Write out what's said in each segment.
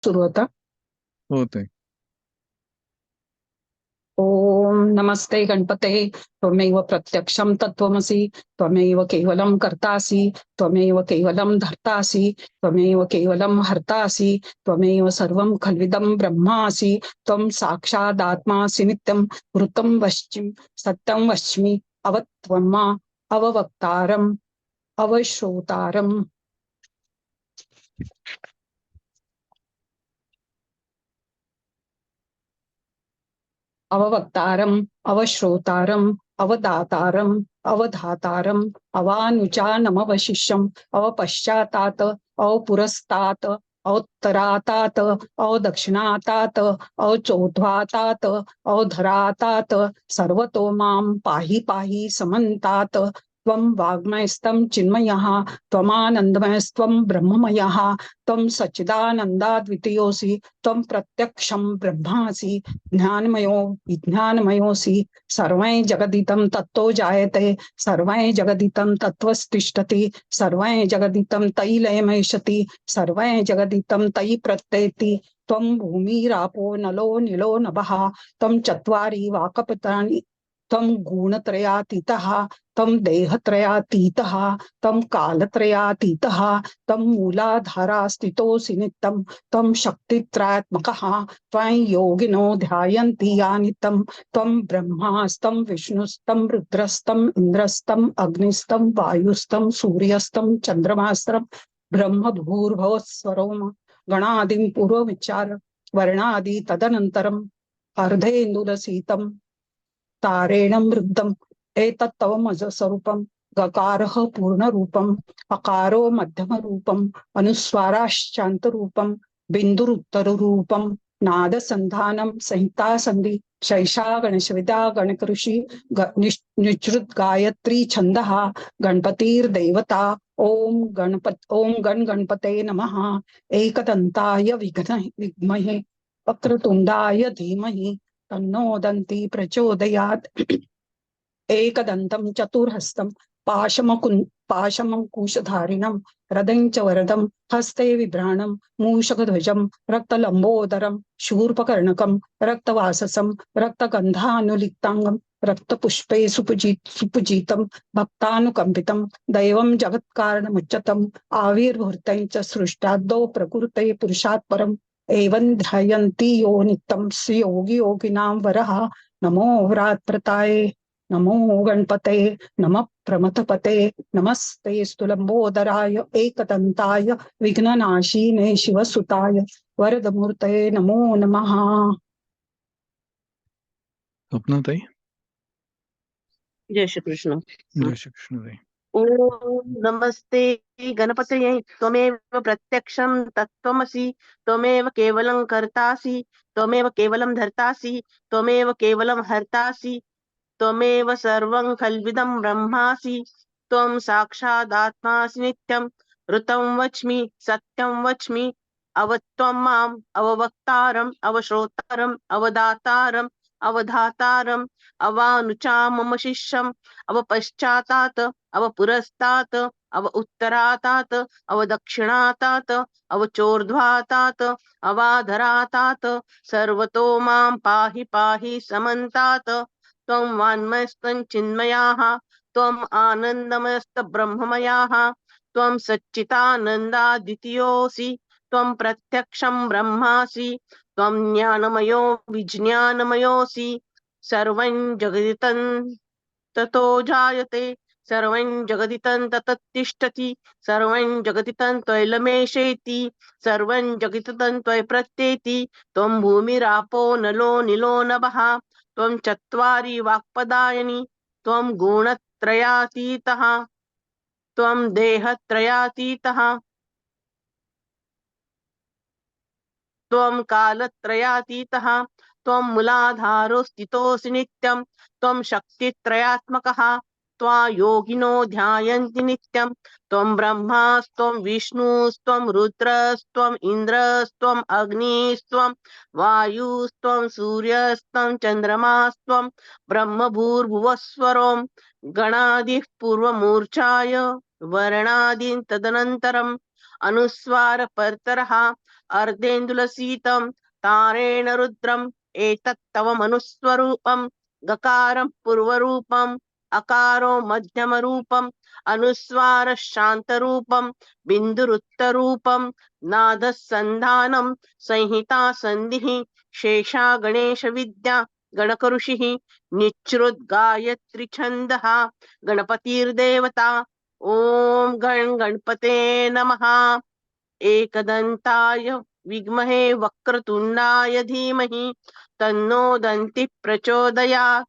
सुरू होता. होते. ओम नमस्ते गणपते. त्वमेव प्रत्यक्षं तत्त्वमसि. त्वमेव केवलं कर्तासि. त्वमेव केवलं धर्तासि. त्वमेव केवलं हर्तासि. त्वमेव सर्वं खल्विदं ब्रह्मासि. त्वं साक्षादात्मासि नित्यं वृतं वश्चिं सत्यं वच्मि. अवत्वमा अववक्तारम् अवश्रोतारम्. अववक्तारम् अवश्रोतारम् अवदातारम् अवधातारम् अवानुचानमवशिष्यम् अवपश्चातात् अवपुरस्तात् अवोत्तरातात् अवदक्षिणातात् अवचोद्ध्वातात् अवधरातात् सर्वतो मां पाहि पाहि समन्तात्. त्वं वाङ्मयस्तं चिन्मयः त्वमानन्दमयस्त्वं ब्रह्ममयः त्वं सच्चिदानन्दाद्वितीयोऽसि. त्वं प्रत्यक्षं ब्रह्मासि ज्ञानमयो विज्ञानमयोऽसि. सर्वं जगदिदं तत्तो जायते सर्वं जगदिदं तत्त्वस्तिष्ठति सर्वं जगदिदं तयि लयमैषति सर्वं जगदिदं तयि प्रत्येति. त्वं भूमिरापो नलो निलो नभः त्वं चत्वारि वाक्पत्राणि त्वं गुणत्रयातीतः त्वं देहत्रयातीतः त्वं कालत्रयातीतः त्वं मूलाधारास्थितोऽसि नित्यं त्वं शक्तित्रयात्मकः. त्वं योगिनो ध्यायन्ति यानितं त्वं ब्रह्मास्तं विष्णुस्तं रुद्रस्तं इंद्रस्तं अग्निस्तं वायुस्तं सूर्यस्तं चंद्रमास्त्रं ब्रह्म भूर्भुवस्वरोम गणादिं पूर्वविचार वर्णादि तदनन्तरम् अर्धेन्दुलसीतं तारेण वृद्धम् एतत्तवमजस्वरूपम्. गकारः पूर्णरूपम् अकारो मध्यमरूपम् अनुस्वाराश्चान्तरूपम् बिन्दुरुत्तररूपम् नादसन्धानं संहितासन्धि शैषा गणेशविद्या गणकऋषि निश्रुत गायत्री छन्दः गणपतिर्देवता. ओम गण गणपते नमः. एकदन्ताय विद्महे वक्रतुण्डाय धीमहि तन्नो दन्ती प्रचोदयात्. एकदन्तं चतुर्हस्तं पाशमकुशधारिणं हृदं च वरदं हस्ते बिभ्राणं मूषकध्वजं रक्तलम्बोदरं शूर्पकर्णकं रक्तवाससं रक्तगन्धानुलिप्ताङ्गं रक्तपुष्पे सुपूजितं भक्तानुकम्पितं दैवं जगत्कारणमुच्यतम् आविर्भूतं च सृष्टाद्दौ प्रकृते पुरुषात् परम् एवं ध्यायन्ति यो नित्यं श्रीयोगी योगिनां वरः. नमो व्रातप्रताये नमो गणपते नमः प्रमथपते नमस्ते स्तुलंबोदराय एकदंताय विघ्ननाशिने शिवसुताय वरदमूर्तये नमो नमः. स्वप्ना ताई. जय श्री कृष्ण. जय श्री कृष्ण ताई. ओम नमस्ते गणपतये. त्वमेव प्रत्यक्षं तत्त्वमसि. त्वमेव केवलं कर्तासि. त्वमेव केवलं धर्तासि. त्वमेव केवलं हर्तासि. त्वमेव सर्वं खल्विदं ब्रह्मासि. त्वं साक्षादात्मासि नित्यं ऋतं वच्मि सत्यं वच्मि. अवत्वं माम् अववक्तारम् अवश्रोतारम् अवदातारम् अवधातारम् अवानुचा मम शिष्यम् अवपश्चातात् अवपुरस्तात् अव उत्तरातात् अवदक्षिणातात् अवचोर्ध्वातात् अवाधरातात् सर्वतो मां पाहि पाहि समन्तात्. त्वं वाङ्मयस्त्वं चिन्मयाः त्वम् आनन्दमयस्तब्रह्ममयाः त्वं सच्चिदानन्दाद्वितीयोऽसि. त्वं प्रत्यक्षं ब्रह्मासि. त्वं ज्ञानमयो विज्ञानमयोऽसि. सर्वं जगदिदं ततो जायते सर्वं जगदिदं ततत्तिष्ठति सर्वं जगदिदं त्वैलमेषेति सर्वं जगदिदं त्वयि प्रत्येति. त्वं भूमिरापो नलो निलो नभः त्वं चत्वारि वाक्पदायनि. त्वं गुणत्रयातीतः त्वं देहत्रयातीतः त्वं कालत्रयातीतः त्वं मूलाधारो स्थितोऽसि नित्यं. त्वं शक्तित्रयात्मकः त्वा योगिनो ध्यायन्ति नित्यं. त्वं ब्रह्मास्त्वं विष्णुस्त्वं रुद्रस्त्वं इन्द्रस्त्वं अग्निस्त्वं वायुस्त्वं सूर्यस्त्वं चन्द्रमास्त्वं ब्रह्मभूर्भुवस्वरों गणादिः पूर्वमूर्छाय वर्णादीन् तदनन्तरम् अनुस्वार परतरः अर्धेन्दुलसीतं तारेण रुद्रम् एतत्तव मनुस्वरूपं गकारं पूर्वरूपम् अकारो मध्यमरूपम् अनुस्वारः शान्तरूपं बिन्दुरुत्तरूपं नादः सन्धानं संहिता सन्धिः शेषा गणेश विद्या गणकऋषिः निच्छ्रुद्गायत्री छन्दः गणपतिर्देवता ॐ गणपते नमः। एकदन्ताय विद्महे वक्रतुण्डाय धीमहि तन्नो दन्तिः प्रचोदयात्।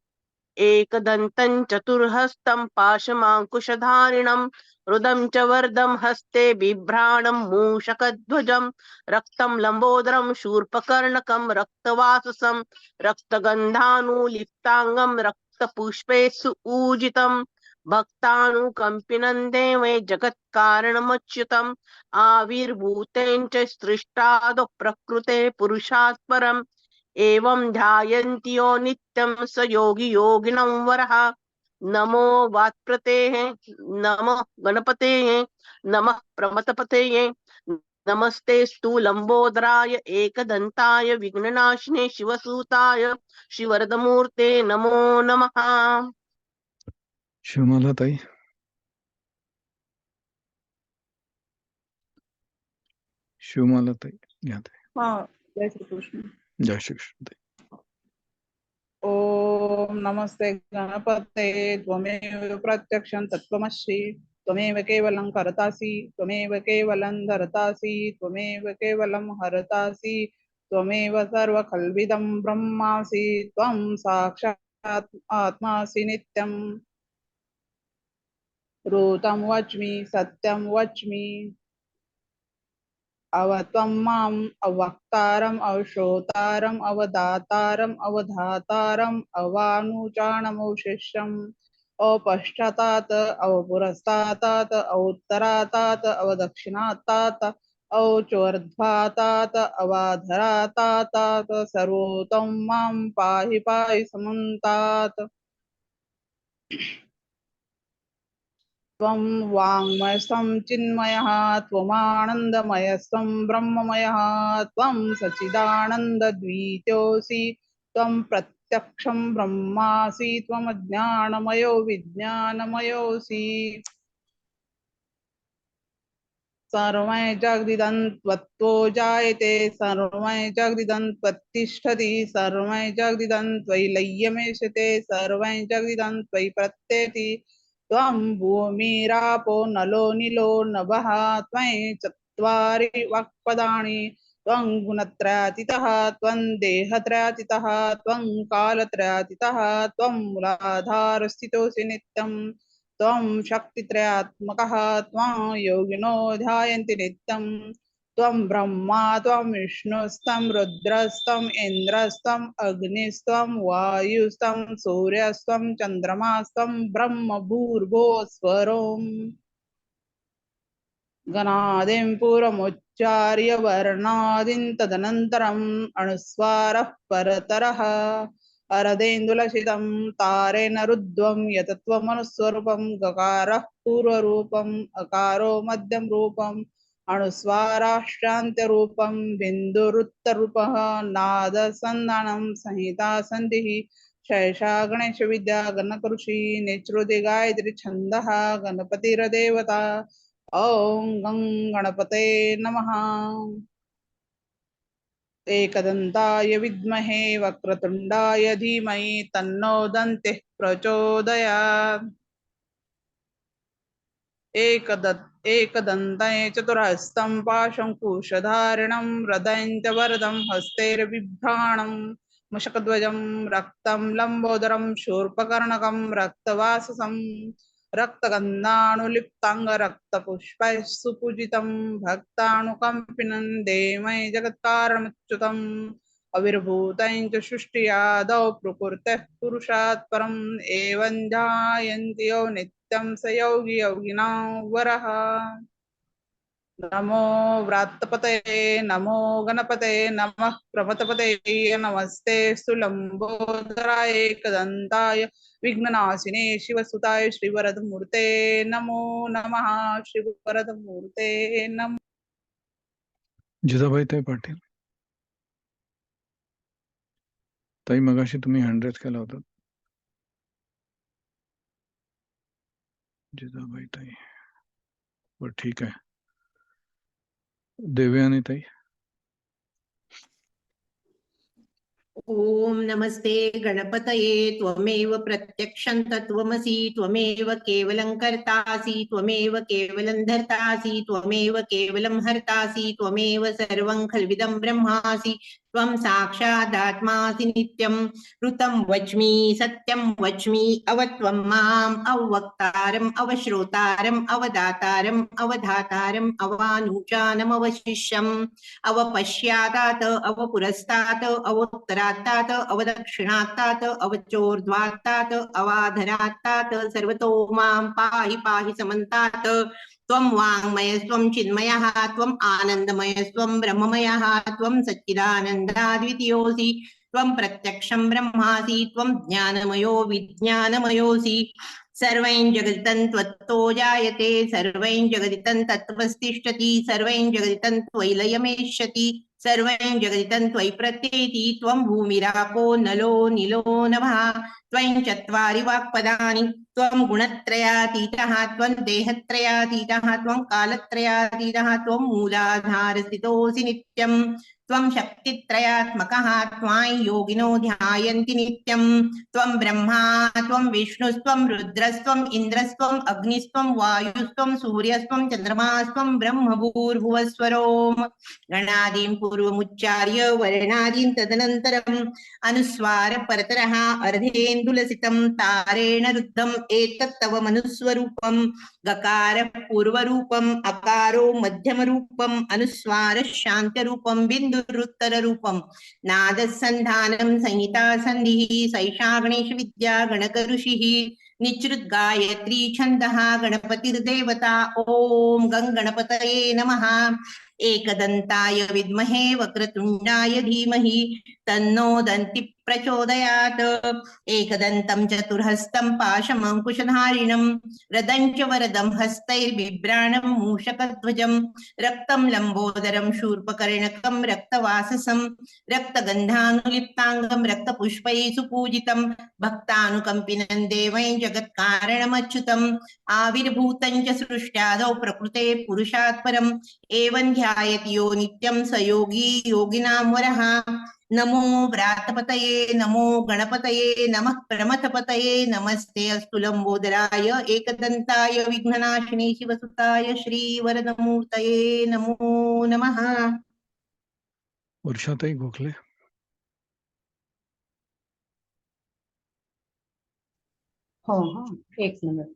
एकदन्तं चतुर्हस्तं पाशमाङ्कुशधारिणं रुदं च वर्दं हस्ते बिभ्राणं मूषकध्वजं रक्तं लम्बोदरं शूर्पकर्णकं रक्तवाससं रक्तगन्धानुलिप्ताङ्गं रक्तपुष्पे सुपूजितं भक्तानुकम्पिनं देवे जगत्कारणमच्युतम् आविर्भूतेन च सृष्टादौ प्रकृते पुरुषात् परम् एवं ध्यायन्ति यो नित्यं स योगी योगिनं वरः। नमो वात्प्रतेः नमो गणपतेः नमः प्रमथपतये नमस्तेस्तु लंबोदराय एकदन्ताय विघ्ननाशिने शिवसूताय श्रीवरदमूर्ते नमो नमः। शिवमाला ताई, शिवमाला ताई घ्या ताई. हाँ, जय श्री कृष्ण. जय श्री कृष्ण ताई. ओम नमस्ते गणपते त्वमेव प्रत्यक्षं तत्त्वमसि त्वमेव केवलं कर्तासि त्वमेव केवलं धर्तासि त्वमेव केवलं हरतासि त्वमेव सर्वखल्विदं ब्रह्मासि त्वं साक्षात् आत्मासि नित्यं ऋतं वच्मि सत्यं वच्मि अवत्वं माम् अवक्तारम् अवश्रोतारम् अवदातारम् अवधातारम् अवानुचानमवशिष्यम् अपश्चातात् अवपुरस्तात् अवोत्तरातात् अवदक्षिणातात् अवचोर्ध्वातात् अवाधरातात् सर्वोत्तम मां पाहि पाहि समन्तात्. त्वं वाङ्मयस्त्वं चिन्मयः त्वमानन्दमयस्त्वं ब्रह्ममयः त्वं सच्चिदानन्दद्वितीयोऽसि त्वं प्रत्यक्षं ब्रह्मासि त्वमज्ञानमयो विज्ञानमयोऽसि सर्वं जगदिदं त्वत्तो जायते सर्वं जगदिदं त्वत्तिष्ठति सर्वं जगदिदं त्वयि लय्यमेषते सर्वं जगदिदं त्वयि प्रत्येति त्वं भूमिरापो नलो निलो नभः त्वं चत्वारि वाक्पदानि त्वं गुणत्रयातीतः त्वं देहत्रयातीतः त्वं कालत्रयातीतः त्वं मूलाधारस्थितोऽसि नित्यं त्वं शक्तित्रयात्मकः त्वं योगिनो ध्यायन्ति नित्यं त्वं ब्रह्मा त्वं विष्णुस्तं रुद्रस्तं इन्द्रस्तं अग्निस्तं वायुस्तं सूर्यस्तं चन्द्रमास्तं ब्रह्म भूर्भुवस्वरम् गणादिं पूर्वमुच्चार्य वर्णादिं तदनन्तरम् अनुस्वारः परतरः अरदेन्दुलसितं तारेण रुद्वं यतत्वमनुस्वरूपं गकारः पूर्वरूपम् अकारो मध्यम रूपम् अनुस्वाराश्चान्त्यरूपं बिन्दुरुत्तरूपः नादसन्धानं संहिता सन्धिः शेषा गणेश विद्या गणकऋषि निच्छ्रुति गायत्री छन्दः गणपतिर्देवता. ओम गं गणपते नमः. एकदन्ताय विद्महे वक्रतुण्डाय धीमहि तन्नो दन्तिः प्रचोदयात्. एकदन्तं चतुर्हस्तं पाशङ्कुशधारिणं हृदयं च वरदं हस्तैर्बिभ्राणं मशकध्वजं रक्तं लम्बोदरं शूर्पकर्णकं रक्तवाससं रक्तगन्धानुलिप्ताङ्गरक्तपुष्पैः सुपूजितं भक्तानुकम्पिनं देवै जगत्कारणमच्युतम् अविर्भूतं च सृष्टियादौ प्रकृतेः पुरुषात् परम् एवं ध्यायन्ति यो नित्यं स योगी योगिनां वरः. नमो व्रातपतये नमो गणपते नमः प्रमथपतये नमस्ते लंबोदराय एकदन्ताय विघ्ननाशिने शिवसुताय श्रीवरदमूर्ते नमो नमः. श्रीवरदमूर्ते नमः. जिजाबाई ताई पाटील. ताई मगाशी तुम्ही हँड रेज केला होता. जिजाबाई ताई. बरं ठीक आहे. देवयानी ताई. ओम नमस्ते गणपतये त्वमेव प्रत्यक्षं तत्त्वमसि त्वमेव केवलं कर्तासि त्वमेव केवलं धर्तासि त्वमेव केवलं हर्तासि त्वमेव सर्वं खल्विदं ब्रह्मासि त्वं साक्षादात्मासि नित्यं ऋतं वच्मि सत्यं वच्मि अवत्वं माम् अवक्तारम् अवश्रोतारम् अवदातारम् अवधातारम् अवानुचानमवशिष्यम् अवपश्यातात् अवपुरस्तात् अवोत्तरात्तात् अवदक्षिणात्तात् अवचोर्ध्वात्तात् अवाधरात्तात् सर्वतो मां पाहि पाहि समन्तात् त्वं वाङ्मयस्त्वं चिन्मयः त्वम् आनन्दमयस्त्वं ब्रह्ममयः त्वं सच्चिदानन्दाद्वितीयोऽसि त्वं प्रत्यक्षं ब्रह्मासि त्वं ज्ञानमयो विज्ञानमयोऽसि सर्वं जगदितं त्वत्तो जायते सर्वं जगदितं तत्त्वस्तिष्ठति सर्वं जगदितं त्वयि लयमेष्यति सर्वं जगदितं त्वयि प्रत्येति त्वं भूमिरापो नलो निलो नभः त्वं चत्वारि वाक्पदानि त्वं गुणत्रयातीतः त्वं देहत्रयातीतः त्वं कालत्रयातीतः त्वं मूलाधारस्थितोऽसि नित्यं त्वं शक्तित्रयात्मकः त्वां योगिनो ध्यायन्ति नित्यं त्वं ब्रह्मा त्वं विष्णुस्त्वं रुद्रस्त्वम् इन्द्रस्त्वम् अग्निस्त्वं वायुस्त्वं सूर्यस्त्वं चन्द्रमास्त्वं ब्रह्मभूर्भुवस्वरोम् गणादीन् पूर्वमुच्चार्य वर्णादीन् तदनन्तरम् अनुस्वार परतरः अर्धेन्दुलसितं तारेण रुद्धम् एतत् तव मनुस्वरूपम् गकार पूर्वरूपम् अकारो मध्यमरूपम् अनुस्वार शान्तरूपम् बिन्दुरुत्तररूपम् नादसन्धानं संहिता सन्धिः सैषा गणेश विद्या गणकऋषिः निचृत् गायत्री छन्दः गणपतिर्देवता ॐ गणपतये नमः एकदन्ताय विद्महे वक्रतुण्डाय धीमहि तन्नो दन्ति प्रचोदयात् एकदन्तं चतुर्हस्तं पाशमङ्कुशधारिणं रदं च वरदं हस्तैर्बिभ्राणं मूषकध्वजं रक्तं लम्बोदरं शूर्पकर्णकं रक्तवाससं रक्तगन्धानुलिप्ताङ्गं रक्तपुष्पैः सुपूजितं भक्तानुकम्पिनं देवैः जगत्कारणमच्युतम् आविर्भूतं च सृष्ट्यादौ प्रकृते पुरुषात् परम् एवं ध्यायति यो नित्यं स योगी योगिनां वरः नमो व्रातपतये नमो गणपतये नमः प्रमथपतये नमस्ते अस्तु लंबोदराय एकदन्ताय विघ्ननाशिने शिवसुताय श्रीवरदमूर्तये नमो नमः. वर्षाताई गोखले. हो हो एक मिनिट.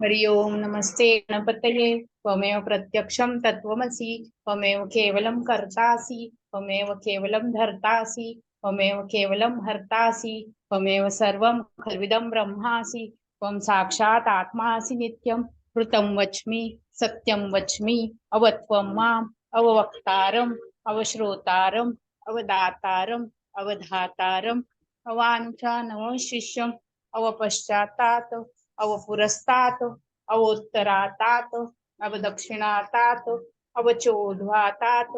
हरि ओम नमस्ते गणपतये त्वमेव प्रत्यक्षं तत्त्वमसि त्वमेव केवलं कर्तासि त्वमेव केवलं धर्तासि त्वमेव केवलं हर्तासि त्वमेव सर्वं खल्विदं ब्रह्मासि त्वं साक्षात् आत्मासि नित्यं ऋतं वच्मि सत्यं वच्मि अवत्वं माम् अववक्तारम् अवश्रोतारम् अवदातारम् अवधातारम् अवानुचानमशिष्यम् अवपश्चातात् अवपुरस्तात् अवोत्तरातात् अवदक्षिणातात् अवचोध्वातात्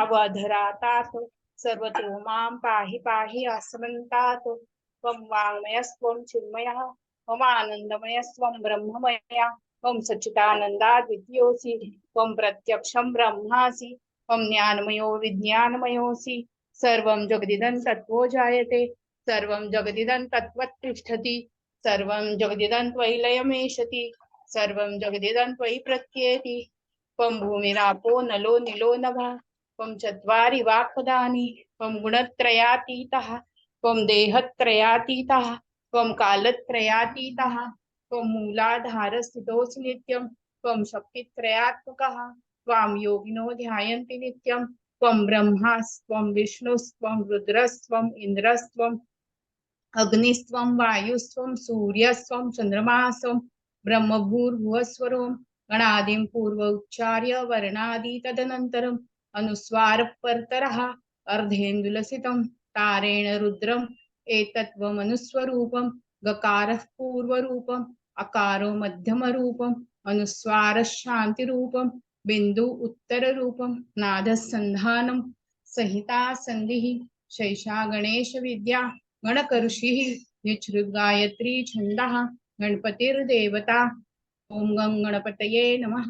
अवधरातात् सर्वतो मां पाहि पाहि आसमन्तात् त्वं वाङ्मयस्त्वं चिन्मयः त्वम् आनन्दमयस्त्वं ब्रह्ममयः त्वं सच्चिदानन्दाद्वितीयोऽसि त्वं प्रत्यक्षं ब्रह्मासि त्वं ज्ञानमयो विज्ञानमयोऽसि सर्वं जगदिदं तत्त्वो जायते सर्वं जगदिदं तत्त्वतिष्ठति सर्वं जगदिदं त्वयि लयमेष्यति सर्वं जगदिदं त्वयि प्रत्येति त्वं भूमिरापो नलो निलो नभः त्वं चत्वारि वाक्पदानि त्वं गुणत्रयातीतः त्वं देहत्रयातीतः त्वं कालत्रयातीतः त्वं मूलाधारस्थितोऽसि नित्यं त्वं शक्तित्रयात्मकः त्वां योगिनो ध्यायन्ति नित्यं त्वं ब्रह्मास्त्वं विष्णुस्त्वं रुद्रस्त्वं इन्द्रस्त्वं अग्निस्त्वं वायुस्त्वं सूर्यस्त्वं चन्द्रमास्त्वं ब्रह्मभूर्भुवस्वरोम् गणादिं पूर्व उच्चार्य वर्णादि तदनन्तरम् अनुस्वार परतरः अर्धेन्दुलसितं तारेण रुद्रम् एतत्त्वमनुस्वरूपं गकारः पूर्वरूपम् अकारो मध्यमरूपम् अनुस्वारः शान्तिरूपम् बिंदु उत्तर रूपम नादसंधानम संहिता संधिः शैषा गणेश विद्या गणकऋषिः निच्छ्रुत गायत्री छंदः गणपतिर्देवता ओम गं गणपतये नमः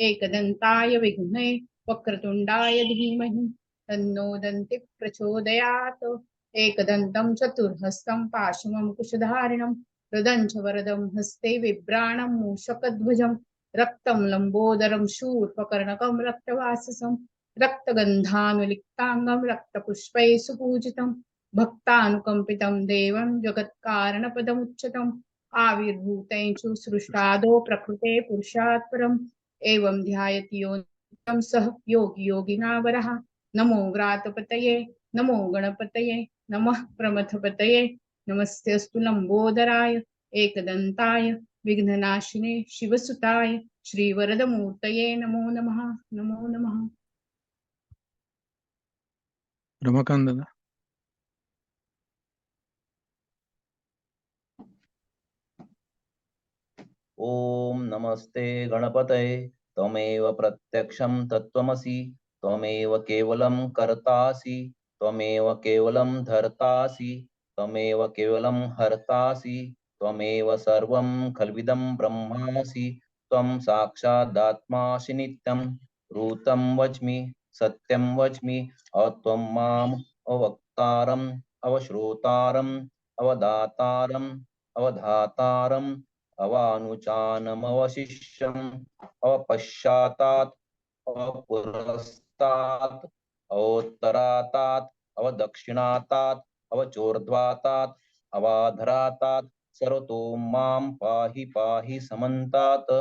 एकदंताय विघ्ने वक्रतुंडाय धीमहि तन्नो दन्ति प्रचोदयात् एकदन्तं चतुर्हस्तं पाशमं कुशधारिणं हृदं च वरदं हस्ते बिभ्राणं मूषकध्वजं रक्तं लंबोदरं शूर्पकर्णकं रक्तवाससं रक्तगन्धानुलिप्ताङ्गं रक्तपुष्पैः सुपूजितं भक्तानुकम्पितं देवं जगत्कारणपदमुच्यतम् आविर्भूतेषु सृष्टादो प्रकृते पुरुषात् परम् एवं ध्यायति यो नित्यं सः योगी योगिनावरः नमो व्रातपतये नमो गणपतये नमः प्रमथपतये नमस्तेऽस्तु लंबोदराय एकदन्ताय विघ्ननाशिने शिवसुताय श्रीवरदमूर्तये नमो नमः नमो नमः। रमाकांत दादा. ओम नमस्ते गणपतये त्वमेव प्रत्यक्षं तत्त्वमसि त्वमेव केवलं कर्तासि त्वमेव केवलं धर्तासि त्वमेव केवलं हर्तासि त्वमेव सर्वं खल्विदं ब्रह्मासि त्वं साक्षादात्मासि नित्यं ऋतं वच्मि सत्यं वच्मि अत्वं माम् अवक्तारम् अवश्रोतारम् अवदातारम् अवधातारम् अवानुचानमवशिष्यम् अवपश्चातात् अवपुरस्तात् अवोत्तरातात् अवदक्षिणातात् अवचोर्ध्वातात् अवाधरातात् सर्वतो मां पाहि पाहि समन्तात्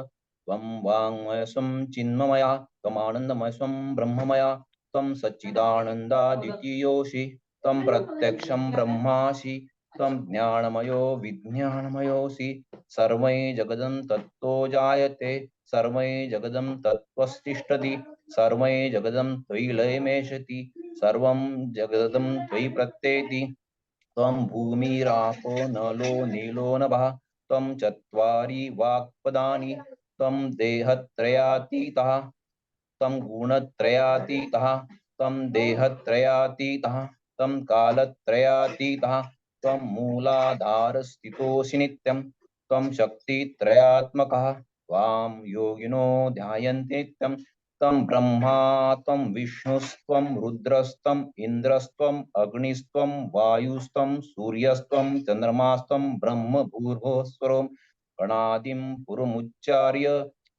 त्वं वाङ्मयस्वं चिन्मया त्वमानन्दमयस्वं ब्रह्ममया त्वं सच्चिदानन्दादितीयोऽसि त्वं प्रत्यक्षं ब्रह्मासि त्वं ज्ञानमयो विज्ञानमयोऽसि सर्वै जगदं तत्तो जायते सर्वै जगदं तत्त्वस्तिष्ठति सर्वै जगदं त्वयि लयमेषति सर्वं जगदं त्वयि प्रत्येति त्वं भूमिरापो नलो नीलो नभः त्वं चत्वारि वाक्पदानि त्वं देहत्रयातीतः त्वं गुणत्रयातीतः त्वं देहत्रयातीतः त्वं कालत्रयातीतः त्वं मूलाधारस्थितोऽसि नित्यं त्वं शक्तित्रयात्मकः त्वां योगिनो ध्यायन्ति नित्यं त्वं ब्रह्मा त्वं विष्णुस्त्वं रुद्रस्त्वं इन्द्रस्त्वं अग्निस्त्वं वायुस्त्वं सूर्यस्त्वं चन्द्रमास्त्वं ब्रह्म भूर्भुवस्वरं गणादिं पुरमुच्चार्य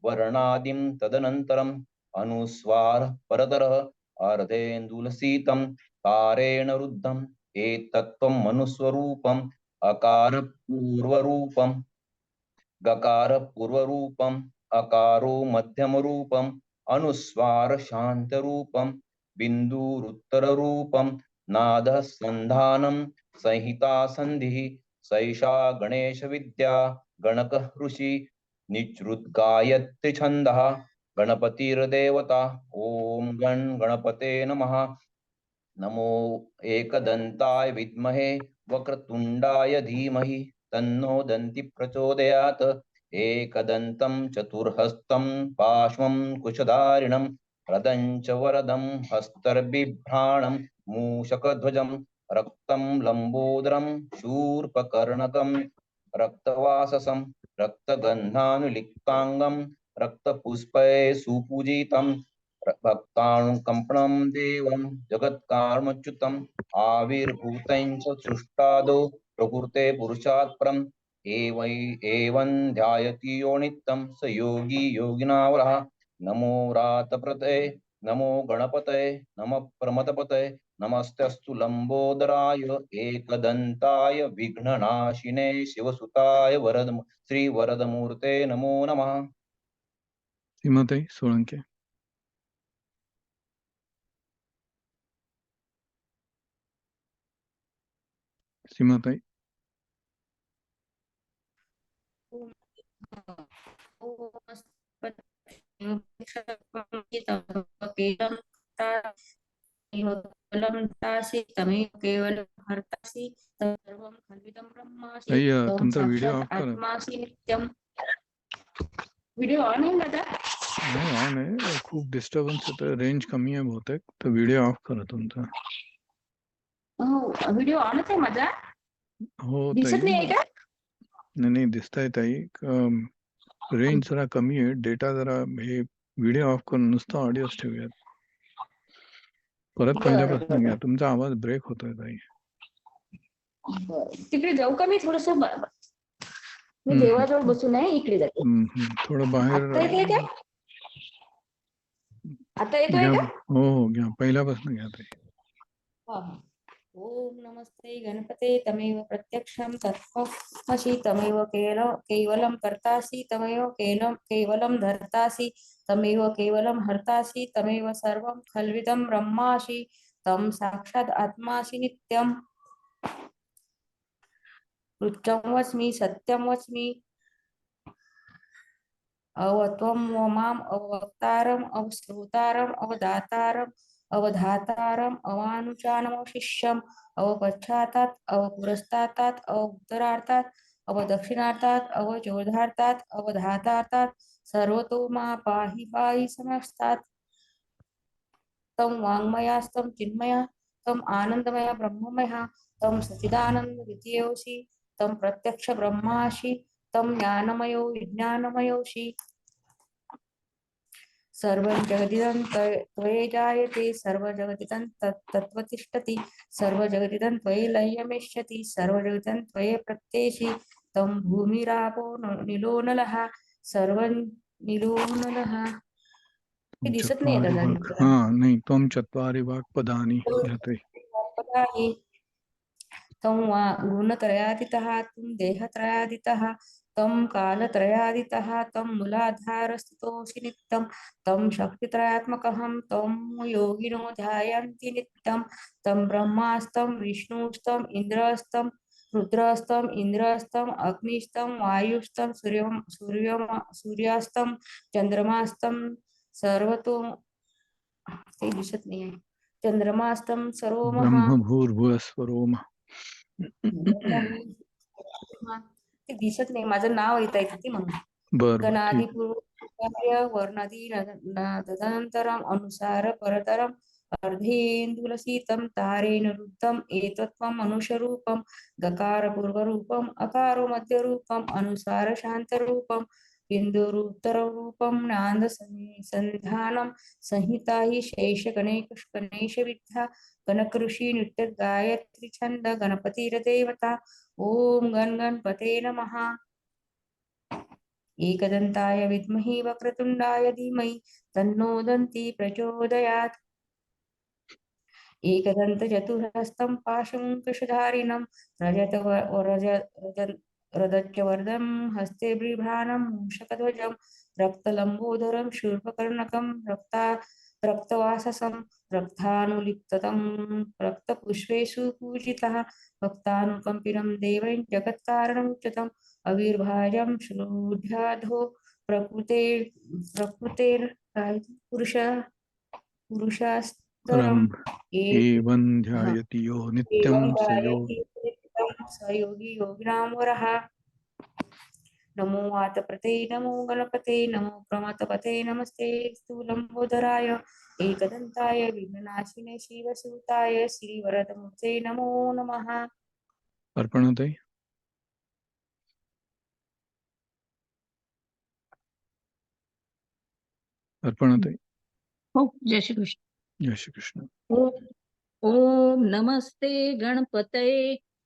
वर्णादिं तदनन्तरम् अनुस्वार परतरः अर्धेन्दुलसीतं तारेण रुद्धम् एतत्त्वं मनुस्वरूपम् अकारपूर्वरूपम् गकारपूर्वरूपम् अकारो मध्यमरूपम् अनुस्वार शान्तरूपम् बिन्दुरुत्तररूपम् नादः सन्धानं संहिता संधिः सैषा गणेश विद्या गणकः ऋषि निच्छ्रुत गायत्री छन्दः गणपतिर्देवता ओम गण गणपते नमः नमो एकदन्ताय विद्महे वक्रतुण्डाय धीमहि तन्नो दन्ति प्रचोदयात् एकदन्तं चतुर्हस्तं पार्श्वं कुशधारिणं रदं च वरदं हस्तर्बिभ्राणं मूषकध्वजं रक्तं लम्बोदरं शूर्पकर्णकं रक्तवाससं रक्तगन्धानुलिप्ताङ्गं रक्तपुष्पैः सुपूजितं भक्तानुकम्पनं देवं जगत्कारणमच्युतम् आविर्भूतं च सृष्टादो प्रकृते पुरुषात् परम् एवं ध्यायति यो नित्यं स योगी योगिनावरः नमो व्रातपतये नमो गणपतये नमः प्रमथपतये नमस्तेऽस्तु लंबोदराय एकदन्ताय विघ्ननाशिने शिवसुताय वरद श्रीवरदमूर्ते नमो नमः। सीमाताई सोळंके. सीमाताई. तुमचा व्हिडिओ ऑफ करा. व्हिडिओ ऑन आहे दादा. नाही ऑन आहे, खूप डिस्टर्बन्स येतं, रेंज कमी आहे बहुतेक, तर व्हिडिओ ऑफ करा तुमचा. व्हिडिओ ऑनच आहे माझा, हो ताई. दिसत नाही आहे का? नाही दिसताय ताई. रेंज जरा कमी आहे, डेटा जरा हे व्हिडिओ ऑफ करून नुसतं ऑडिओच ठेवूयात. परत पहिल्यापासून घ्या, तुमचा आवाज ब्रेक होतोय ताई. तिकडे जाऊ का मी थोडस? मी देवाजवळ बसून आहे, इकडे जाते. थोडं बाहेर आता येतोय का? आता येतोय घ्या. का? हो घ्या, पहिल्यापासून घ्या ताई. ओम नमस्ते गणपते तमेव प्रत्यक्षं तत्त्वमसि तमेव केवलं कर्तासि तमेव केवलं धर्तासि तमेव केवलं हर्तासि तमेव सर्वं खल्विदं ब्रह्मासि तं साक्षात् आत्मासि नित्यं कृत्यं वच्मि सत्यं वच्मि अवत्वं माम् अवक्तारम् अवश्रोतारम् अवदातारम् अवधातारम् अवानुचानमशिष्यम् अवपश्चातात् अवपुरस्तात् अवोत्तरार्थात् अवदक्षिणार्थात् अवजोधार्थात् अवधातार्थात् सर्वतो मा पाहि पाहि समस्तात् तं वाङ्मयास्तं चिन्मया तं आनन्दमया ब्रह्ममया तं सच्चिदानन्द विद्योषि तं प्रत्यक्ष ब्रह्मासि तं ज्ञानमयो विज्ञानमयोषि सर्वं जगदिदं त्वयि जायते सर्वजगदिदं तत्त्वतिष्ठति सर्वजगदिदं त्वयि लय्यमेष्यति सर्वजगदिदं त्वयि प्रत्येषि तं भूमिरापो निलो नलः सर्वं निलो नलः. हे दिसत नाही दादा. हा नाही, त्वं चत्वारि वाक्पदानि घ्या ताई. तं गुणत्रयादितः तं देहत्रयादितः तं कालत्रयादितः तं मूलाधारस्थितोऽसि नित्यं तं शक्तित्रयात्मकं तं योगिनो ध्यायन्ति नित्यं तं ब्रह्मास्तं विष्णुस्तं इन्द्रस्तं रुद्रस्तं इन्द्रस्तं अग्निस्तं वायुस्तं सूर्यास्तं चंद्रमास्तं सर्वतो ते दिसत नाही आहे. चंद्रमास्तं सर्वमः ब्रह्मभूर्भुवस्वरोम. ते दिसत नाही, माझं नाव येत आहे किती म्हणून. बर गणादिपूर्वकार्य वर्णादी तदनंतरम अनुसार परतरम अर्धेन्दुलसितं तारेण रुद्धम एतत्वम् अनुषरूपम गकार पूर्वरूपम अकारो मध्यरूपम अनुसार शांतरूपम बिंदुरुत्तररूपम नांद संधानम संहिता हि शेष गणेश विद्या गणक ऋषी नृत्य गायत्री छंद गणपतिर्देवता. ओम गण गणपते नमः. एकदंताय विद्महे वक्रतुंडाय धीमहि तन्नो दन्ती प्रचोदयात्. एकदंत चतुर्हस्तं पाशमुङ्कुशधारिणं रजतवर्धं हस्ते बिभ्राणं मूषकध्वजं रक्तलम्बोदरं शूर्पकर्णकं रक्तवाससं रक्तानुलिप्तं रक्तपुष्पेषु पूजितः भक्तानुकम्पिनं देवं जगत्कारणमुच्यतम् अविर्भाजं श्लोढ्याधो पुरुषास्तरम् एवं ध्यायति यो नित्यं स योगी योगिनां वरः. नमो वातप्रते नमो गणपते नमो प्रमथपते नमस्ते स्थूलंबोधराय एकदंताय विघ्ननाशिने शिवसुताय श्रीवरदमूर्ते नमो नमः. अर्पण ताई. अर्पण ताई. हो, जय श्री कृष्ण. जय श्री कृष्ण. ओम नमस्ते गणपतये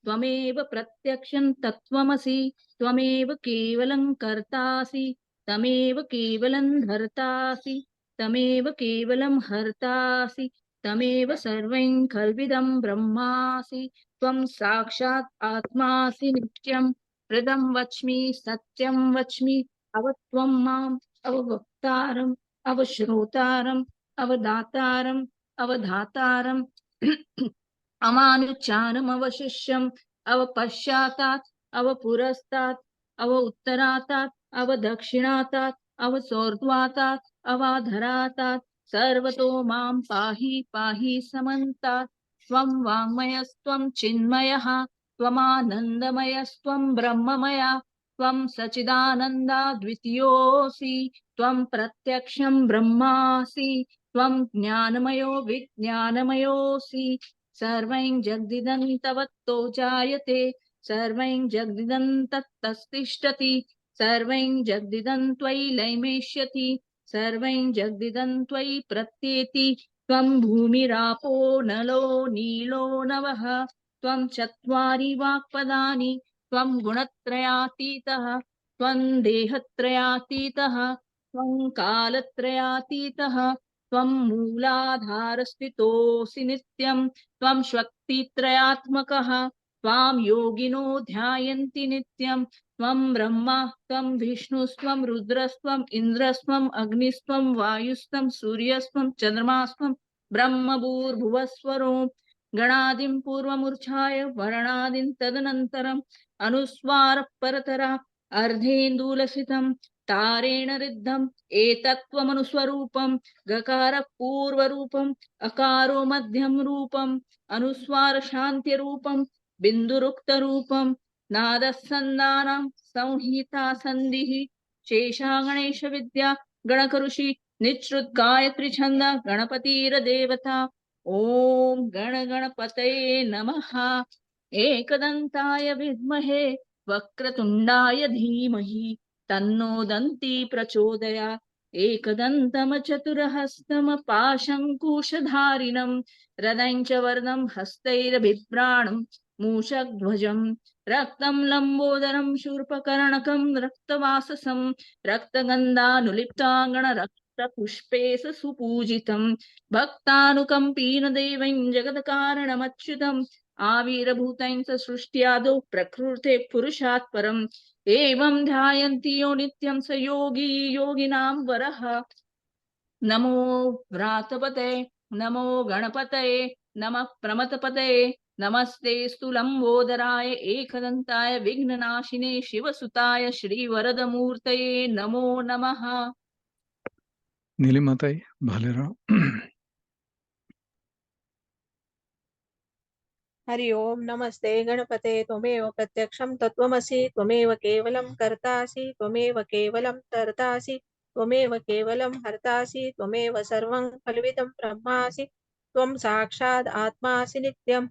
त्वमेव प्रत्यक्षं तत्त्वमसि त्वमेव केवलं कर्तासि तमेव केवलं धर्तासि तमेव केवलं हर्तासि तमेव सर्वं खल्विदं ब्रह्मासि त्वं साक्षात् आत्मासि नित्यं हृदं वच्मि सत्यं वच्मि अवत्वं माम् अववक्तारम् अवश्रोतारम् अवदातारम् अवधातारम् अमानुचानम् अवशिष्यम् अवपश्चातात् अवपुरस्तात् अव उत्तरातात् अवदक्षिणातात् अवसोर्ध्वातात् अवाधरातात् सर्वतो मां पाहि पाहि समन्तात्. त्वं वाङ्मयस्त्वं चिन्मयः त्वमानन्दमयस्त्वं ब्रह्ममया त्वं सच्चिदानन्दाद्वितीयोऽसि त्वं प्रत्यक्षं ब्रह्मासि त्वं ज्ञानमयो विज्ञानमयोऽसि सर्वं जगदिदं तवत्तो जायते सर्वं जगदिदं तत्तस्तिष्ठति सर्वं जगदिदं त्वयि लयमेष्यति सर्वं जगदिदं त्वयि प्रत्येति त्वं भूमिरापो नलो नीलो नवः त्वं चत्वारि वाक्पदानि त्वं गुणत्रयातीतः त्वं देहत्रयातीतः त्वं कालत्रयातीतः त्वं मूलाधारस्थितोऽसि नित्यं त्वं शक्तित्रयात्मकः त्वां योगिनो ध्यायन्ति नित्यं त्वं ब्रह्मा त्वं विष्णुस्त्वं रुद्रस्त्वं इन्द्रस्त्वं अग्निस्त्वं वायुस्त्वं सूर्यस्त्वं चन्द्रमास्त्वं ब्रह्मभूर्भुवस्वरो गणादिं पूर्वमूर्छाय वर्णादिं तदनन्तरम् अनुस्वार परतरा अर्धेन्दुलसितं तारेण रिद्धम् एतत्त्वमनुस्वरूपं गकार पूर्वरूपम् अकारो मध्यम रूपम् अनुस्वार शान्त्यरूपं बिन्दुरुक्तरूपं नादसन्दानं संहिता सन्धिः शेषा गणेश विद्या गणकऋषि निश्रुत गायत्री छंद गणपतिर्देवता ओम गण गणपतये नमः एकदन्ताय विद्महे वक्रतुण्डाय धीमहि तन्नो दन्ती प्रचोदयात् एकदन्तं चतुरहस्तं पाशङ्कुशधारिणं रदं च वर्णं हस्तैर्बिभ्राणं मूषकध्वजं रक्तं लम्बोदरं शूर्पकर्णकं रक्तवाससं रक्तगन्धानुलिप्ताङ्गण रक्तपुष्पे सुपूजितं भक्तानुकम्पीन देवं जगत्कारणमच्युतम् आविर्भूतं स सृष्ट्यादौ प्रकृते पुरुषात् परम् एवं ध्यायन्ति यो नित्यं स योगी योगिनां वरः नमो व्रातपते नमो गणपतये नमः प्रमथपतये नमस्ते लंबोदराय एकदन्ताय विघ्ननाशिने शिवसुताय श्रीवरदमूर्तये नमो नमः। नीलिमाताई भालेराव। हरि ओम नमस्ते गणपते त्वमेव प्रत्यक्षं तत्त्वमसि त्वमेव केवलं कर्तासि त्वमेव केवलं तर्तासि त्वमेव केवलं हर्तासि त्वमेव सर्वं खल्विदं ब्रह्मासि त्वं साक्षात् आत्मासि नित्यम्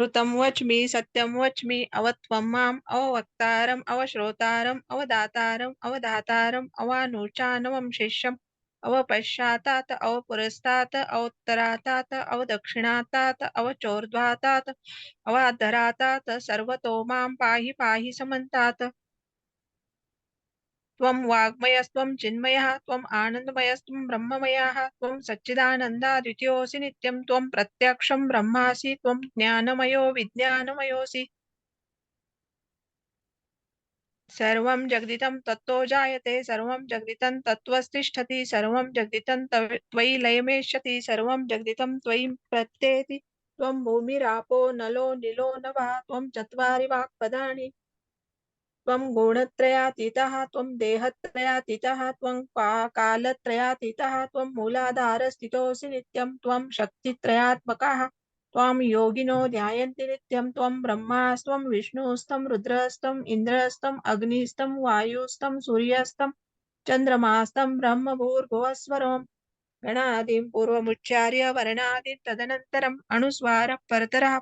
ऋतं वच्मि सत्यं वच्मि अवत्वं माम् अवक्तारम् अवश्रोतारम् अवदातारम् अवधातारम् अवानुचानवं शिष्यम् अवपश्चातात् अवपुरस्तात् अवोत्तरातात् अवदक्षिणातात् अवचोर्ध्वातात् अवाधरातात् सर्वतो मां पाहि पाहि समन्तात् त्वं वाग्मयस्त्वं चिन्मयः त्वम् आनन्दमयस्त्वं ब्रह्ममयः त्वं सच्चिदानन्दाद्वितीयोऽसि नित्यं त्वं प्रत्यक्षं ब्रह्मासि त्वं ज्ञानमयो विज्ञानमयोऽसि सर्वं जगदिदं तत्तो जायते सर्वं जगदिदं तत्त्वस्तिष्ठति सर्वं जगदिदं त्वयि लयमेष्यति सर्वं जगदिदं त्वयि प्रत्येति त्वं भूमिरापो नलो निलो नभः त्वं चत्वारि वाक्पदानि त्वं गुणत्रयातीतः त्वं देहत्रयातीतः त्वं कालत्रयातीतः त्वं मूलाधारस्थितोऽसि नित्यं त्वं शक्तित्रयात्मकः त्वां योगिनो ध्यायन्ति नित्यं त्वं ब्रह्मास्त्वं विष्णुस्त्वं रुद्रस्त्वं इन्द्रस्त्वं अग्निस्त्वं वायुस्त्वं सूर्यस्त्वं चन्द्रमास्त्वं ब्रह्मभूर्भुवस्वरोम् गणादिं पूर्वमुच्चार्य वर्णादिं तदनन्तरम् अनुस्वारः परतरः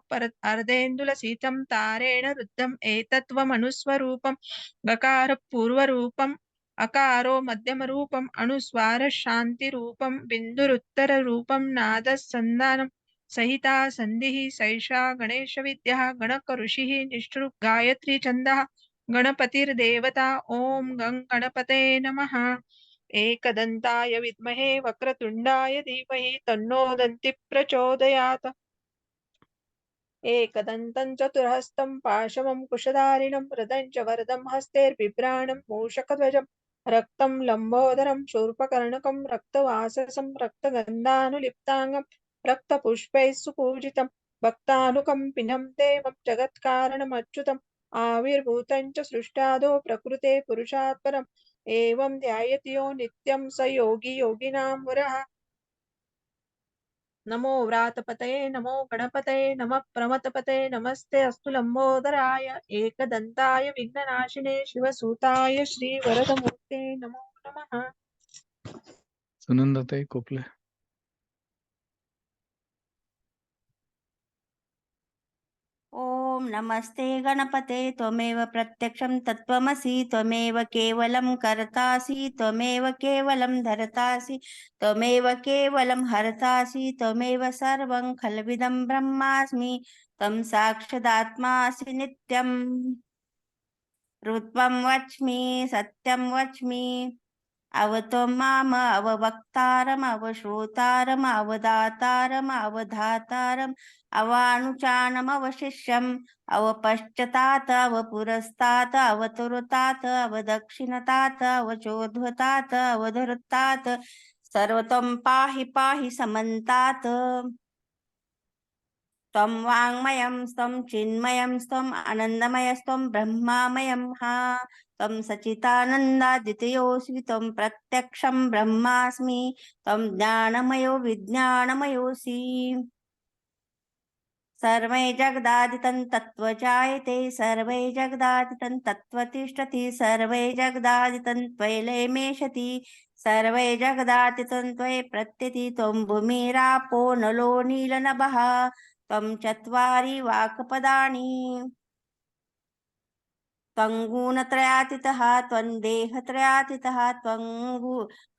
अर्धेन्दुलसितं तारेण रुद्धम् एतत्त्वमनुस्वरूपं गकार पूर्वरूपम् अकारो मध्यमरूपम् अनुस्वारः शान्तिरूपं बिन्दुरुत्तररूपं नादः सन्धानं सहिता सन्धिः सैषा गणेशविद्या गणकऋषिः निष्ठुप् गायत्री छन्दः गणपतिर्देवता ॐ गं गणपते नमः एकदन्ताय विद्महे वक्रतुण्डाय धीमहि तन्नो दन्ति प्रचोदयात् एकदन्तं चतुर्हस्तं पाशमं कुशधारिणं हृदं च वरदं हस्तैर्बिभ्राणं मूषकध्वजं रक्तं लम्बोदरं शूर्पकर्णकं रक्तवाससं रक्तगन्धानुलिप्ताङ्गं रक्तपुष्पैः सुपूजितं भक्तानुकम्पिनं देवं जगत्कारणमच्युतम् आविर्भूतं च सृष्टादो प्रकृते पुरुषात् परम् एवं ध्यायति यो नित्यं स योगी योगिनां वरः नमो व्रातपतये नमो गणपतये नमः प्रमथपतये नमस्ते अस्तु लंबोदराय एकदन्ताय विघ्ननाशिने शिवसुताय श्रीवरदमूर्ते नमो नमः। सुनंदाताई कोपले. ॐ नमस्ते गणपते त्वमेव प्रत्यक्षं तत्त्वमसि त्वमेव केवलं कर्तासि त्वमेव केवलं धर्तासि त्वमेव केवलं हर्तासि त्वमेव सर्वं खल्विदं ब्रह्मास्मि त्वं साक्षादात्मासि नित्यम् ऋत्वं वच्मि सत्यं वच्मि अवत्वं माम अववक्तारम् अवश्रोतारम् अवदातारम् अवधातारम् अवानुचानम् अवशिष्यम् अवपश्चातात् अवपुरस्तात् अवतुरतात् अवदक्षिणतात् अवचोद्ध्वतात् अवधुरतात् सर्वतं पाहि पाहि समन्तात् त्वं वाङ्मयं त्वं चिन्मयं त्वम् आनन्दमयस्त्वं ब्रह्मामयं हा त्वं सच्चिदानन्दादितयोऽसि त्वं प्रत्यक्षं ब्रह्मास्मि त्वं ज्ञानमयो विज्ञानमयोऽसि सर्वै जगदादितं तत्त्वजायते सर्वै जगदादितं तत्त्वतिष्ठति सर्वै जगदादितं त्वयैलेमेषति सर्वै जगदादितं त्वयि प्रत्यति त्वं भूमिरापो नलो नीलनभः त्वं चत्वारि वाक्पदानि त्वं गुणत्रयातीतः त्वं देहत्रयातीतः त्वं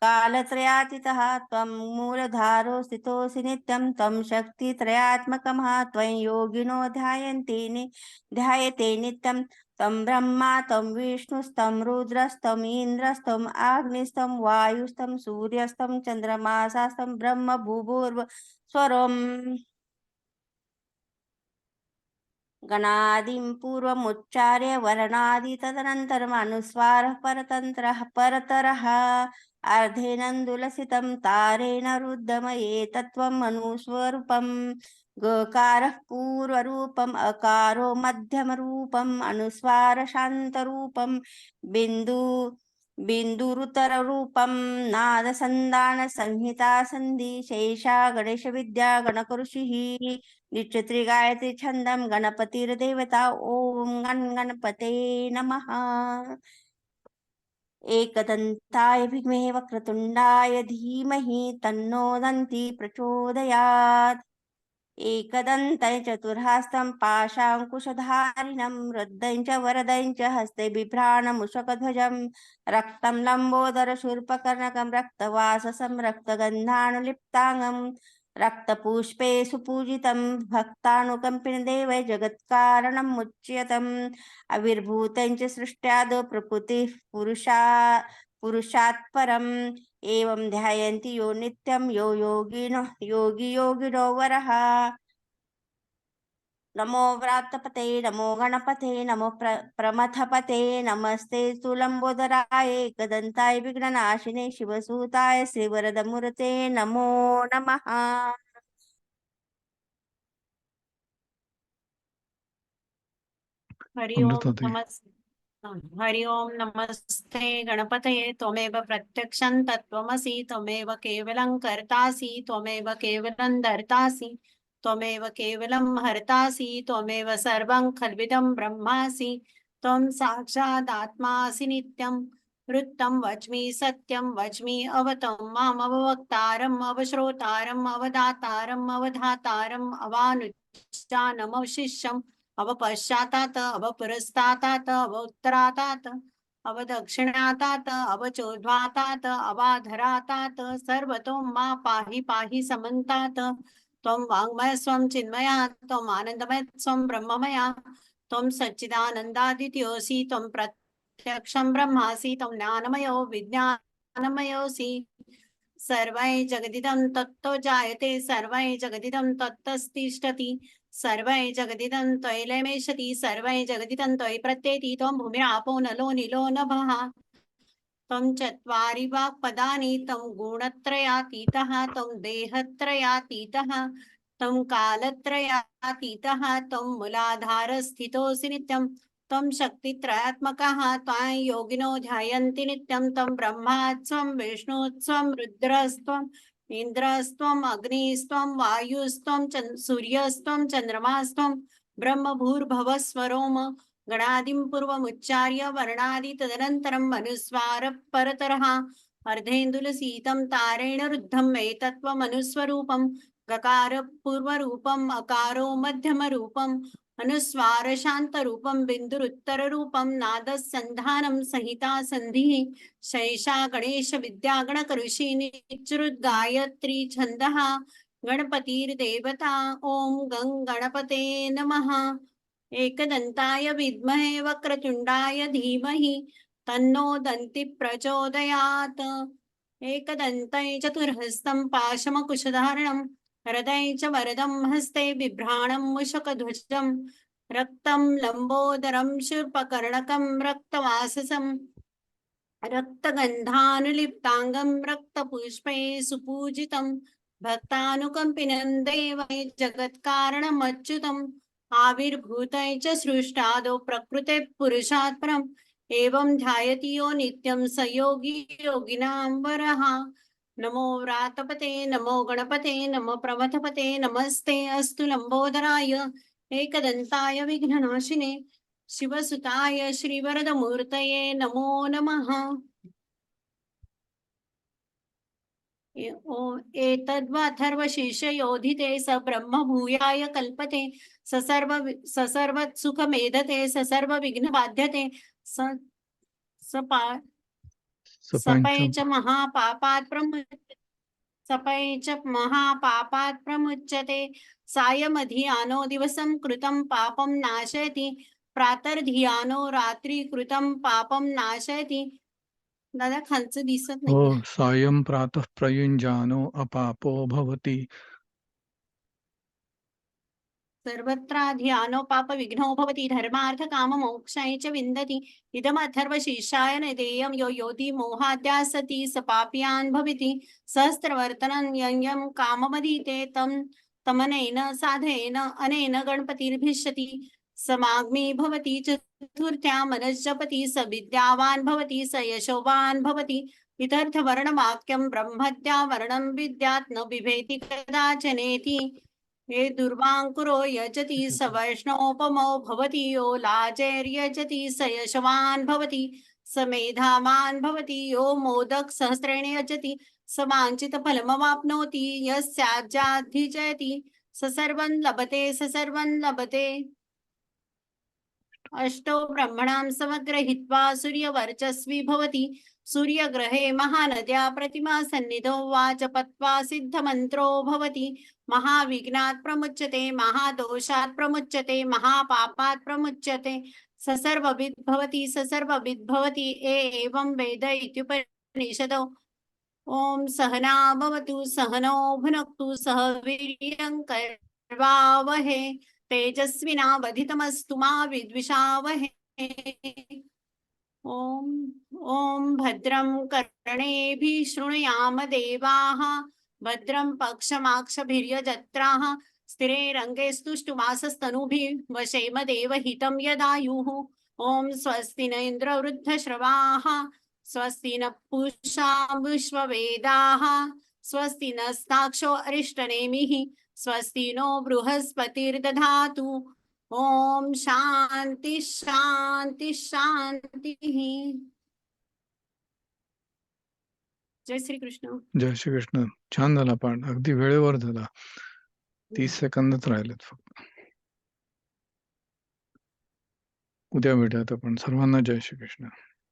कालत्रयातीतः त्वं मूलधारो स्थितोऽसि नित्यं त्वं शक्तित्रयात्मकः त्वं योगिनो ध्यायते नित्यं त्वं ब्रह्मा त्वं विष्णुस्तं रुद्रस्तं इन्द्रस्तं अग्निस्तं वायुस्तं सूर्यस्तं चन्द्रमासास्तं ब्रह्म भूभुर्स्वरम् गणादिं पूर्वमुच्चार्य वर्णादि तदनन्तरम् अनुस्वारः परतन्त्रः परतरः अर्धेनन्दुलसितं तारेण रुद्धमये तत्त्वम् अनुस्वरूपम् गकारः पूर्वरूपम् अकारो मध्यमरूपम् अनुस्वार शान्तरूपम् बिन्दुरुतररूपं नादसन्धान संहिता सन्धि शेषा गणेशविद्या गणकऋषिः निश्चित्री गायत्री छन्दं गणपतिर्देवता ॐ गणपते नमः एकदन्ताय विद्महे वक्रतुण्डाय धीमहि तन्नो दन्ती प्रचोदयात् एकदन्ताय चतुर्हस्तं पाशाङ्कुशधारिणं रुद्धं च वरदं च हस्ते बिभ्राणमुषकध्वजं रक्तं लम्बोदरशूर्पकर्णकं रक्तवाससं रक्तगन्धानुलिप्ताङ्गं रक्तपुष्पे सुपूजितं भक्तानुकम्पिनदेवै जगत्कारणं मुच्यतम् आविर्भूतं च सृष्ट्यादौ प्रकृतिः पुरुषात् परम् एवं ध्यायन्ति यो नित्यं यो योगिनो वरः नमो व्रातपते नमो गणपते नमो प्रमथपते नमस्ते लंबोदराय एकदन्ताय विघ्ननाशिने शिवसुताय श्रीवरदमूर्ते नमो नमः हरि ओम अमृताताई. हरि ओम नमस्ते गणपतये त्वमेव प्रत्यक्षं तत्त्वमसि त्वमेव केवलं कर्तासि त्वमेव केवलं धर्तासि त्वमेव केवलं हर्तासि त्वमेव सर्वं खल्विदं ब्रह्मासि त्वं साक्षादात्मासि नित्यं वृत्तं वच्मि सत्यं वच्मि अवतं मामवक्तारम् अवश्रोतारम् अवदातारम् अवधातारम् अवानुचानम् अवशिष्यम् अवपश्चातात् अवपुरस्तातात् अवोत्तरातात् अवदक्षिणातात् अवचोद्ध्वातात् अवाधरातात् सर्वतो मा पाहि पाहि समन्तात् त्वं वाङ्मय स्वं चिन्मया त्वम् आनन्दमय स्वं ब्रह्ममया त्वं सच्चिदानन्दादित्योऽसि त्वं प्रत्यक्षं ब्रह्मासि त्वं ज्ञानमयो विज्ञानमयोऽसि सर्वै जगदिदं तत्तो जायते सर्वै जगदिदं तत्तस्तिष्ठति सर्वै जगदिदं त्वयैलेमेषति सर्वै जगदिदं त्वयि प्रत्येति त्वं भूमिरापो नलो नीलो नभः त्वं चत्वारि वाक्पदानि त्वं गुणत्रयातीतः त्वं देहत्रयातीतः त्वं कालत्रयातीतः त्वं मूलाधारस्थितोऽसि नित्यं त्वं शक्तित्रयात्मकः त्वां योगिनो ध्यायन्ति नित्यं त्वं ब्रह्मा त्वं विष्णु त्वं रुद्रस्त्वं इंद्रस्त्वम् अग्निस्त्वं वायुस्त्वं सूर्यस्त्वं चंद्रमास्त्वं ब्रह्मभूर्भुवस्वरोम गणादिं पूर्वमुच्चार्य वर्णादि तदनन्तरं मनुस्वार परतरः अर्धेन्दुलसीतं तारेण रुद्धं एतत्त्वमनुस्वरूपं गकार पूर्वरूपम् अकारो मध्यमरूपम् अनुस्वार शान्तरूपं बिन्दुरुत्तररूपं नादसन्धानं संहिता सन्धिः शैषा गणेश विद्या गणकऋषि निच्रुद्गायत्री छन्दः गणपतिर्देवता ॐ गं गणपते नमः एकदन्ताय विद्महे वक्रतुण्डाय धीमहि तन्नो दन्ति प्रचोदयात् एकदन्तं चतुर्हस्तं पाशमकुशधारणं हृदये च वरदं हस्ते बिभ्राणं मूषकध्वजं रक्तं लम्बोदरं शूर्पकर्णकं रक्तवाससं रक्तगन्धानुलिप्ताङ्गं रक्तपुष्पै सुपूजितं भक्तानुकम्पिनं देवै जगत्कारणमच्युतम् आविर्भूतै च सृष्टादौ प्रकृते पुरुषात् परम् एवं ध्यायति यो नित्यं स योगी योगिनां वरः नमो व्रातपते नमो गणपते नमो प्रमथपते नमस्ते अस्तु लंबोदराय एकदन्ताय विघ्ननाशिने शिवसुताय श्रीवरदमूर्तये नमो नमः एतद्वाथर्वशीर्षयोधिते स ब्रह्मभूयाय कल्पते स सर्वसुखमेधते स सर्वविघ्नबाध्यते सपै च महापापात् प्रमुच्यते सायमधियानो दिवसं कृतं पापं नाशयति प्रातर्धियानो रात्री कृतं पापं नाशयति दादा खालचं दिसत नाही हो सायं प्रातः प्रयुञ्जानो अपापो भवति सर्वत्र पाप विघ्नो भवति धर्मार्थ काम मोक्षाय च विन्दति इदमथर्वशीर्षाय नेदेयं यो योति मोहाद्यासति स पापीयान् भविति सहस्रवर्तनं यं काममधीते तं तमनेन साधयेन अनेन गणपतिर्भिष्यति समाग्मी भवति चतुर्थ्या मनश्जपति स विद्यावान् भवति स यशोवान् भवति इतर्थवर्णवाक्यं ब्रह्मद्या वर्णं विद्यात् न बिभेति कदाचनेति ये दुर्वाङ्कुरो यजति स वैष्णवोपमो भवति यो लाजैर्यजति स यशवान् भवति स मेधावान् भवति यो मोदक सहस्रेण यजति स वाञ्छितफलमवाप्नोति यस्याज्याधिजयति स सर्वं लभते अष्टो ब्रह्मणां समग्रहीत्वा सूर्यवर्चस्वी भवति सूर्यग्रहे महानद्या प्रतिमा सन्निधौ वाचपत्वा सिद्धमन्त्रो भवति महाविघ्नात् प्रमुच्यते महादोषात् प्रमुच्यते महापापात् प्रमुच्यते स सर्वविद् भवति एवं वेद इत्युपनिषदौ ॐ सहना भवतु सहनो भुनक्तु सह वीर्यं करवावहै तेजस्विनावधितमस्तु मा विद्विषावहै ॐ भद्रं कर्णेभिः शृणुयाम देवाः भद्रं पक्षमाक्षभिर्यजत्राः स्थिरैरङ्गैस्तुष्टुवासस्तनूभिः वशेम देवहितं यदायुः ॐ स्वस्ति न इन्द्रवृद्धश्रवाः स्वस्ति न पूषा विश्ववेदाः स्वस्ति नस्ताक्षो अरिष्टनेमिः स्वस्ति नो बृहस्पतिर्दधातु ॐ शांति शांति शांतिः जय श्री कृष्ण. जय श्री कृष्ण. छान झाला पाठ, अगदी वेळेवर झाला. 30 सेकंदच राहिलेत फक्त. उद्या भेटूयात आपण. सर्वांना जय श्री कृष्ण.